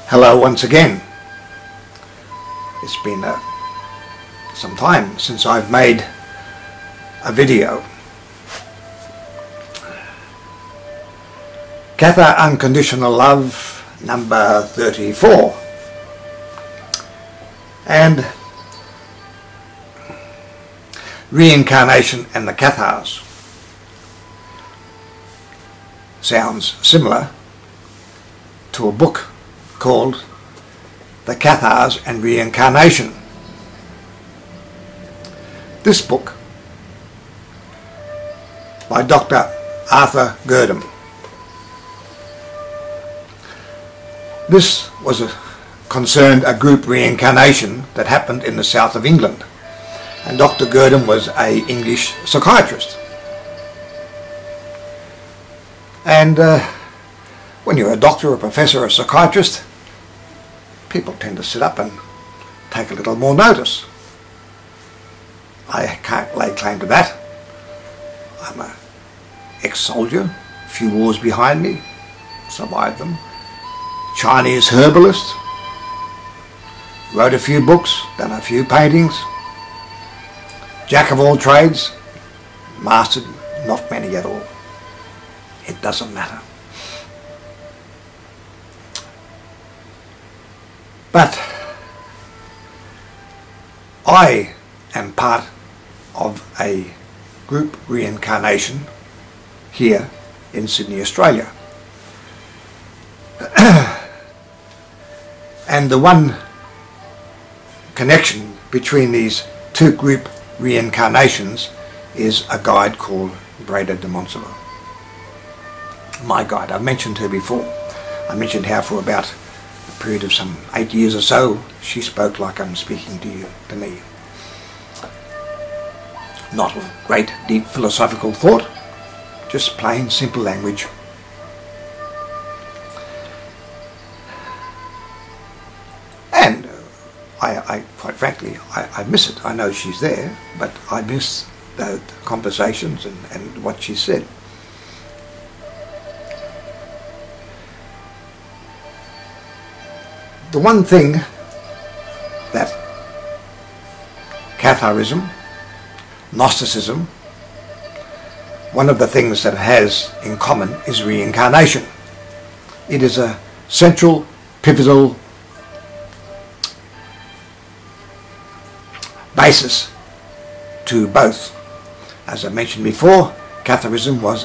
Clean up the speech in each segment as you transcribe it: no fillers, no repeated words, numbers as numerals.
Hello once again. It's been some time since I've made a video. Katha Unconditional Love number 34. And Reincarnation and the Kathas. Sounds similar to a book called The Kathas and Reincarnation. This book by Dr. Arthur Gurdam. This was concerned a group reincarnation that happened in the south of England, and Dr. Gurdam was an English psychiatrist. And when you're a doctor, a professor, a psychiatrist, people tend to sit up and take a little more notice. I can't lay claim to that. I'm an ex-soldier, a few wars behind me, survived them. Chinese herbalist, wrote a few books, done a few paintings, jack of all trades, mastered not many at all. It doesn't matter. But I am part of a group reincarnation here in Sydney, Australia. And the one connection between these two group reincarnations is a guide called Breda de Montserrat. My guide, I've mentioned her before. I mentioned how for about a period of some 8 years or so, she spoke like I'm speaking to me. Not with great deep philosophical thought, just plain simple language. And I quite frankly, I miss it. I know she's there, but I miss the conversations and what she said. The one thing that Catharism, Gnosticism, one of the things that it has in common is reincarnation. It is a central, pivotal basis to both. As I mentioned before, Catharism was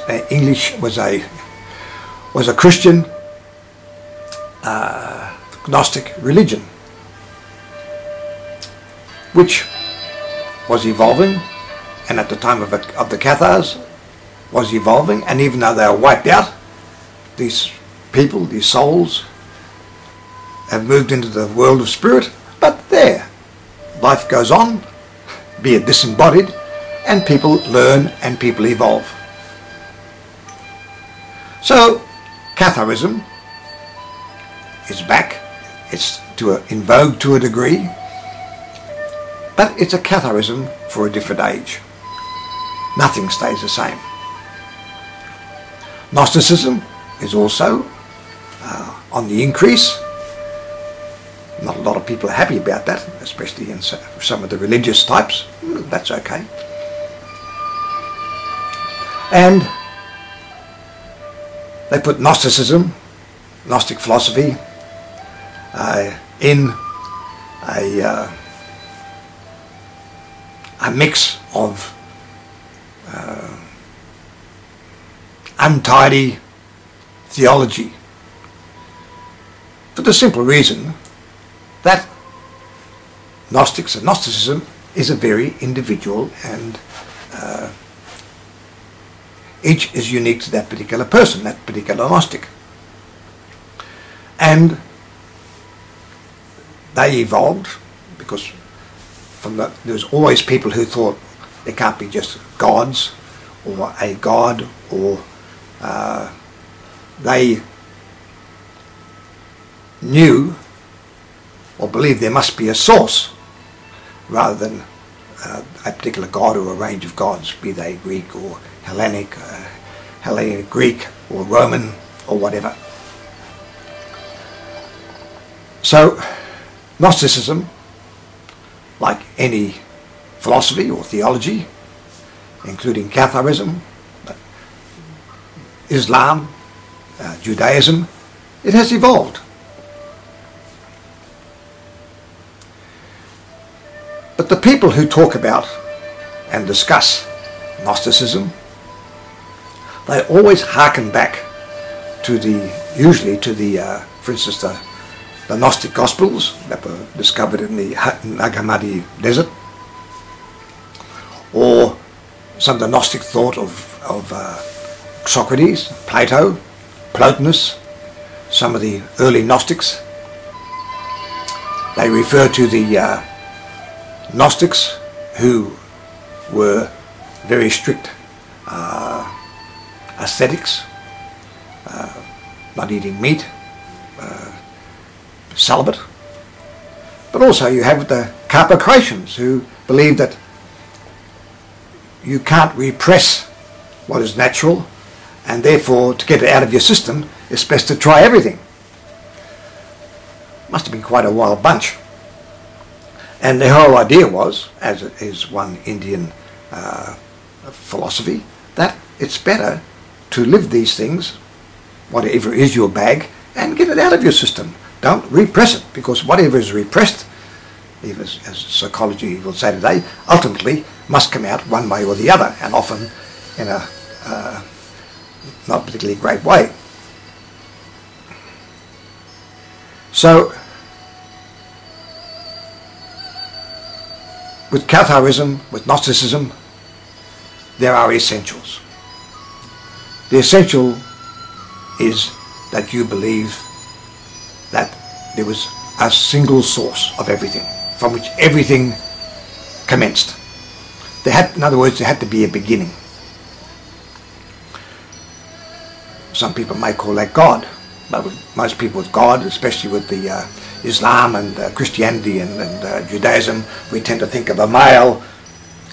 a Christian Gnostic religion, which was evolving, and at the time of the Cathars was evolving, and even though they are wiped out, these people, these souls, have moved into the world of spirit, but there, life goes on, be it disembodied, and people learn and people evolve. So, Catharism is back. It's in vogue to a degree, but it's a Catharism for a different age. Nothing stays the same. Gnosticism is also on the increase. Not a lot of people are happy about that, especially in some of the religious types. That's okay. And they put Gnosticism, Gnostic philosophy, in a mix of untidy theology, for the simple reason that Gnosticism is a very individual, and each is unique to that particular person, that particular Gnostic. And they evolved because there's always people who thought there can't be just gods or a god, or they knew or believed there must be a source rather than a particular god or a range of gods, be they Greek or Hellenic, Greek or Roman or whatever. So Gnosticism, like any philosophy or theology, including Catharism, Islam, Judaism, it has evolved. But the people who talk about and discuss Gnosticism, they always harken back to usually to for instance, the Gnostic Gospels that were discovered in the Nag Hammadi desert, or some of the Gnostic thought of Socrates, Plato, Plotinus, some of the early Gnostics. They refer to the Gnostics who were very strict ascetics, not eating meat, celibate. But also you have the Carpocratians who believe that you can't repress what is natural, and therefore to get it out of your system it's best to try everything. Must have been quite a wild bunch. And the whole idea was, as it is one Indian philosophy, that it's better to live these things, whatever is your bag, and get it out of your system. Don't repress it, because whatever is repressed, even as psychology will say today, ultimately must come out one way or the other, and often in a not particularly great way. So, with Catharism, with Gnosticism, there are essentials. The essential is that you believe that there was a single source of everything, from which everything commenced. In other words, there had to be a beginning. Some people may call that God, but most people with God, especially with the Islam and Christianity and Judaism, we tend to think of a male,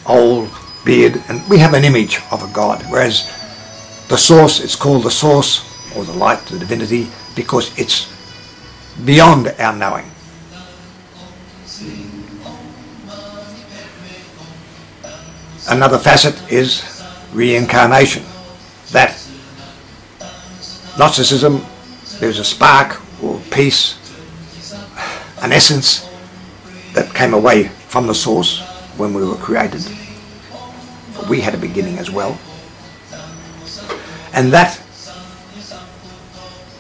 old, beard, and we have an image of a God, whereas the source, it's called the source, or the light, the divinity, because it's beyond our knowing. Another facet is reincarnation. That Gnosticism, there's a spark or piece, an essence that came away from the source when we were created. But we had a beginning as well. And that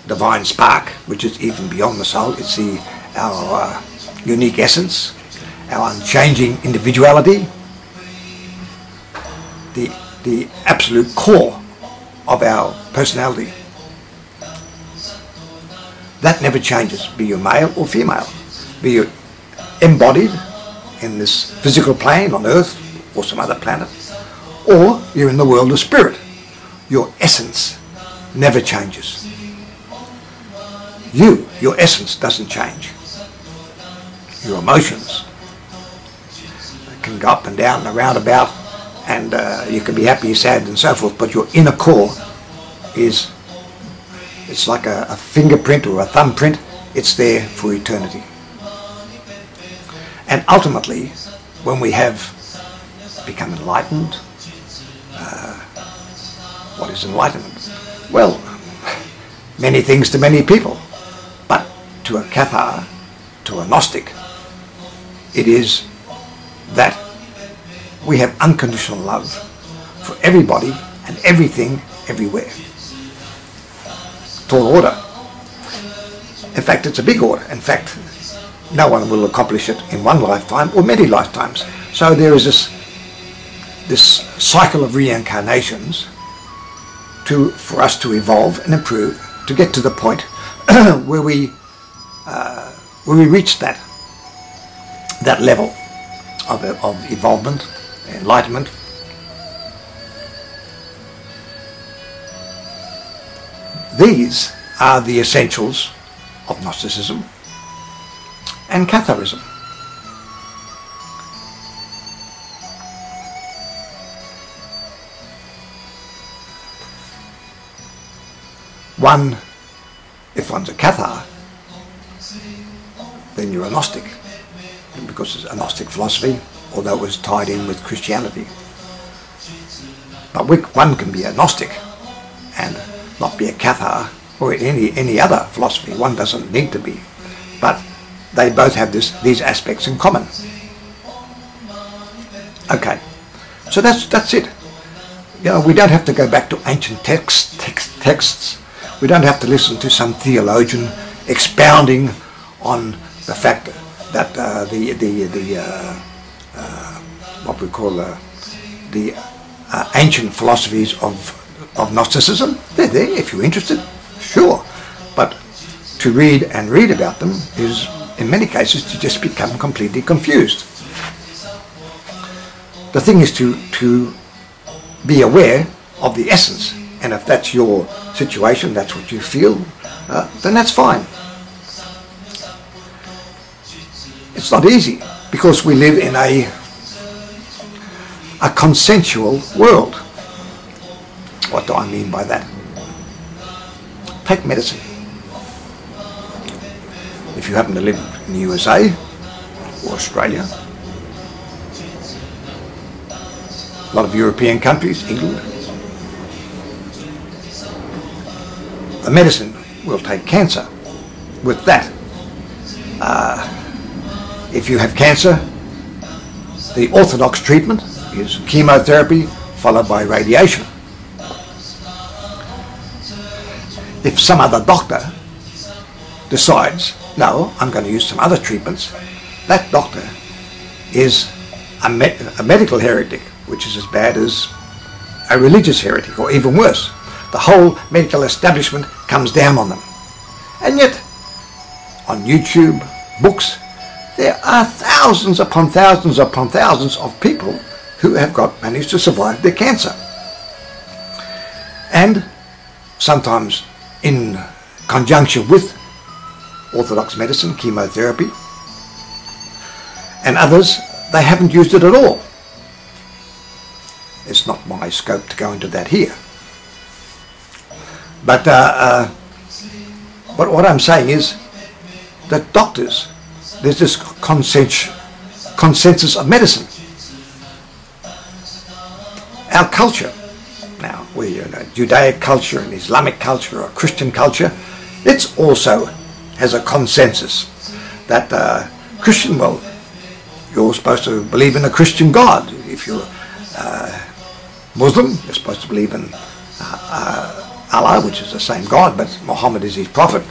divine spark, which is even beyond the soul, it's our unique essence, our unchanging individuality, the absolute core of our personality. That never changes, be you male or female, be you embodied in this physical plane on Earth or some other planet, or you're in the world of spirit. Your essence never changes. Your essence doesn't change. Your emotions can go up and down and around about, and you can be happy, sad and so forth, but your inner core it's like a fingerprint or a thumbprint. It's there for eternity. And ultimately, when we have become enlightened, what is enlightenment? Well, many things to many people, but to a Cathar, to a Gnostic, it is that we have unconditional love for everybody and everything everywhere. Tall order. In fact, it's a big order. In fact, no one will accomplish it in one lifetime or many lifetimes. So there is this cycle of reincarnations for us to evolve and improve, to get to the point where we reach that level of evolvement, enlightenment. These are the essentials of Gnosticism and Catharism. If one's a Cathar, then you're a Gnostic, because it's a Gnostic philosophy, although it was tied in with Christianity. But one can be a Gnostic and not be a Cathar or any other philosophy. One doesn't need to be, but they both have these aspects in common. Okay, so that's it. You know, we don't have to go back to ancient texts. We don't have to listen to some theologian expounding on the fact that what we call the ancient philosophies of Gnosticism. They're there if you're interested, sure. But to read about them is, in many cases, to just become completely confused. The thing is to be aware of the essence, and if that's your situation, that's what you feel, then that's fine. It's not easy, because we live in a consensual world. What do I mean by that? Take medicine. If you happen to live in the USA or Australia, a lot of European countries, England, the medicine will take cancer. With that, if you have cancer, the orthodox treatment is chemotherapy followed by radiation. If some other doctor decides, no, I'm going to use some other treatments, that doctor is a medical heretic, which is as bad as a religious heretic, or even worse. The whole medical establishment comes down on them. And yet, on YouTube, books, there are thousands upon thousands upon thousands of people who have managed to survive their cancer. And sometimes in conjunction with orthodox medicine, chemotherapy, and others, they haven't used it at all. It's not my scope to go into that here. But what I'm saying is that doctors, there's this consensus of medicine. Our culture, now we're in a Judaic culture, an Islamic culture, a Christian culture, it also has a consensus that Christian, well, you're supposed to believe in a Christian God. If you're Muslim, you're supposed to believe in Allah, which is the same God, but Muhammad is his prophet.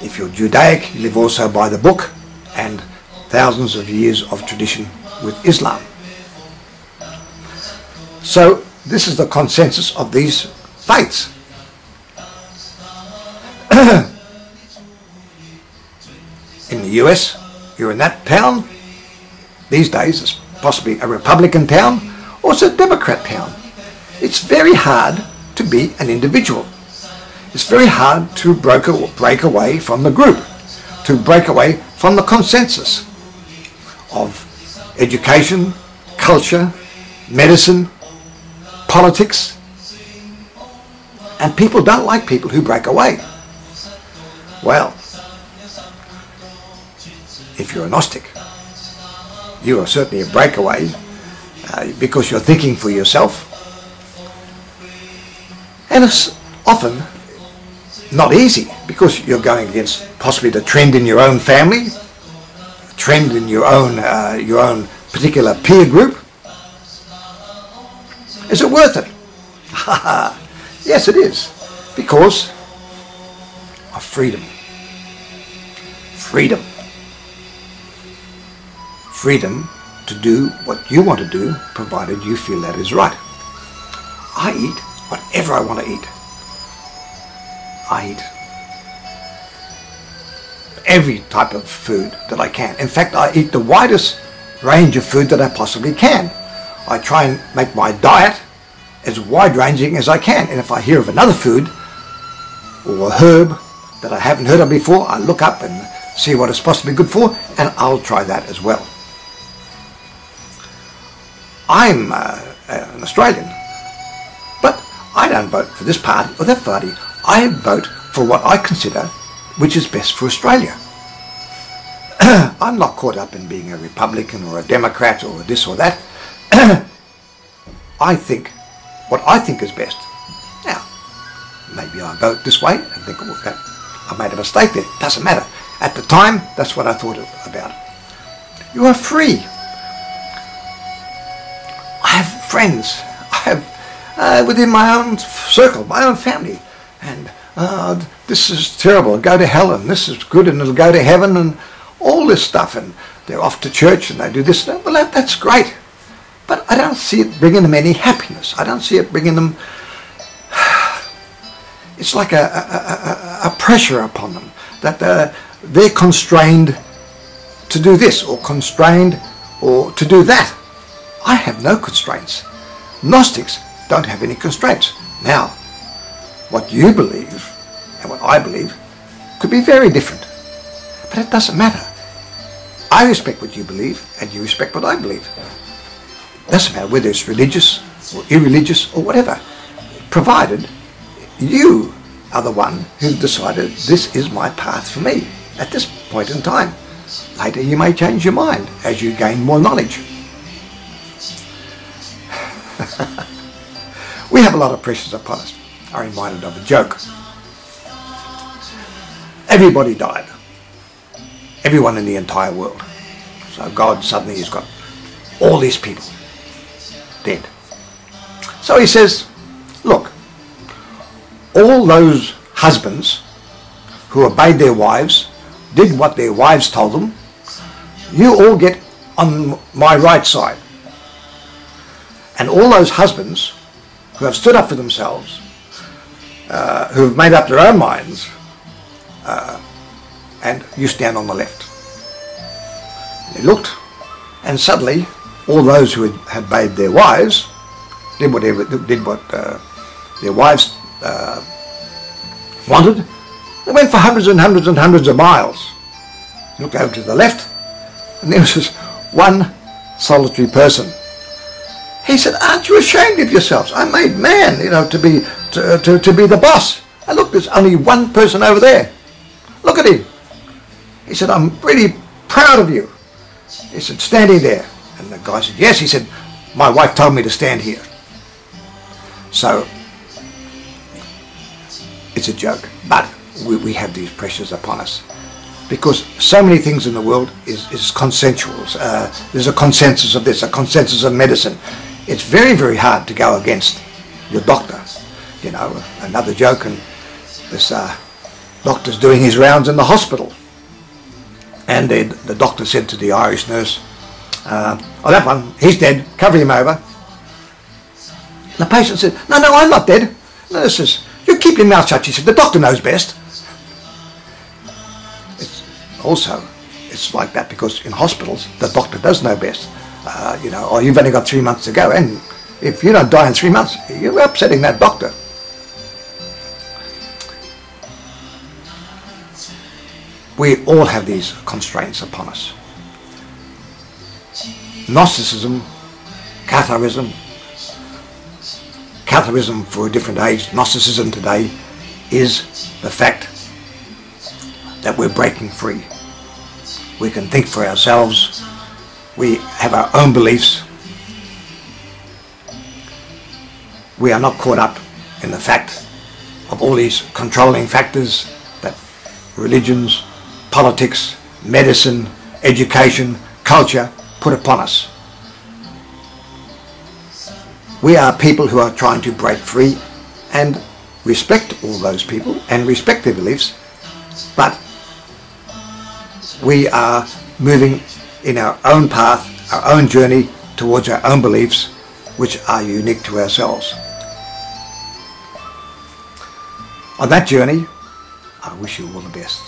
If you're Judaic, you live also by the book, and thousands of years of tradition with Islam. So this is the consensus of these faiths. In the US, you're in that town, these days it's possibly a Republican town, or it's a Democrat town. It's very hard to be an individual. It's very hard to break away from the group, to break away from the consensus of education, culture, medicine, politics. And people don't like people who break away. Well, if you're a Gnostic, you are certainly a breakaway because you're thinking for yourself. And it's often not easy because you're going against possibly the trend in your own family, trend in your own particular peer group. Is it worth it? Yes, it is, because of freedom. Freedom. Freedom to do what you want to do, provided you feel that is right. I eat whatever I want to eat. I eat every type of food that I can. In fact, I eat the widest range of food that I possibly can. I try and make my diet as wide-ranging as I can. And if I hear of another food or a herb that I haven't heard of before, I look up and see what it's supposed to be good for, and I'll try that as well. I'm an Australian, but I don't vote for this party or that party. I vote for what I consider which is best for Australia. I'm not caught up in being a Republican or a Democrat or this or that. I think what I think is best. Now, maybe I vote this way and think, well, I made a mistake there. Doesn't matter. At the time, that's what I thought about. You are free. I have friends. I have within my own circle, my own family, and this is terrible. Go to hell, and this is good, and it'll go to heaven, and all this stuff. And they're off to church, and they do this. Well, that's great, but I don't see it bringing them any happiness. I don't see it bringing them. It's like a pressure upon them that they're constrained to do this or constrained or to do that. I have no constraints. Gnostics don't have any constraints. Now, what you believe and what I believe could be very different, but it doesn't matter. I respect what you believe and you respect what I believe. It doesn't matter whether it's religious or irreligious or whatever, provided you are the one who decided this is my path for me at this point in time. Later you may change your mind as you gain more knowledge. We have a lot of pressures upon us. I'm reminded of a joke. Everybody died. Everyone in the entire world. So God suddenly has got all these people dead. So he says, look, all those husbands who obeyed their wives, did what their wives told them, you all get on my right side. And all those husbands who have stood up for themselves, who have made up their own minds, and you stand on the left. And they looked, and suddenly all those who had obeyed their wives did what their wives wanted. They went for hundreds and hundreds and hundreds of miles. You look over to the left, and there was this one solitary person. He said, aren't you ashamed of yourselves? I made man, to be the boss. And look, there's only one person over there. Look at him. He said, I'm really proud of you. He said, standing there. And the guy said, yes. He said, my wife told me to stand here. So, it's a joke. But we have these pressures upon us. Because so many things in the world is consensual. There's a consensus of this, a consensus of medicine. It's very, very hard to go against your doctor. Another joke, and this doctor's doing his rounds in the hospital. And the doctor said to the Irish nurse, oh, that one, he's dead, cover him over. And the patient said, no, I'm not dead. The nurse says, you keep your mouth shut. She said, the doctor knows best. It's like that because in hospitals, the doctor does know best. You've only got 3 months to go, and if you don't die in 3 months, you're upsetting that doctor. We all have these constraints upon us. Gnosticism, Catharism for a different age, Gnosticism today is the fact that we're breaking free. We can think for ourselves. We have our own beliefs. We are not caught up in the fact of all these controlling factors that religions, politics, medicine, education, culture put upon us. We are people who are trying to break free and respect all those people and respect their beliefs, but we are moving in our own path, our own journey towards our own beliefs, which are unique to ourselves. On that journey, I wish you all the best.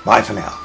Bye for now.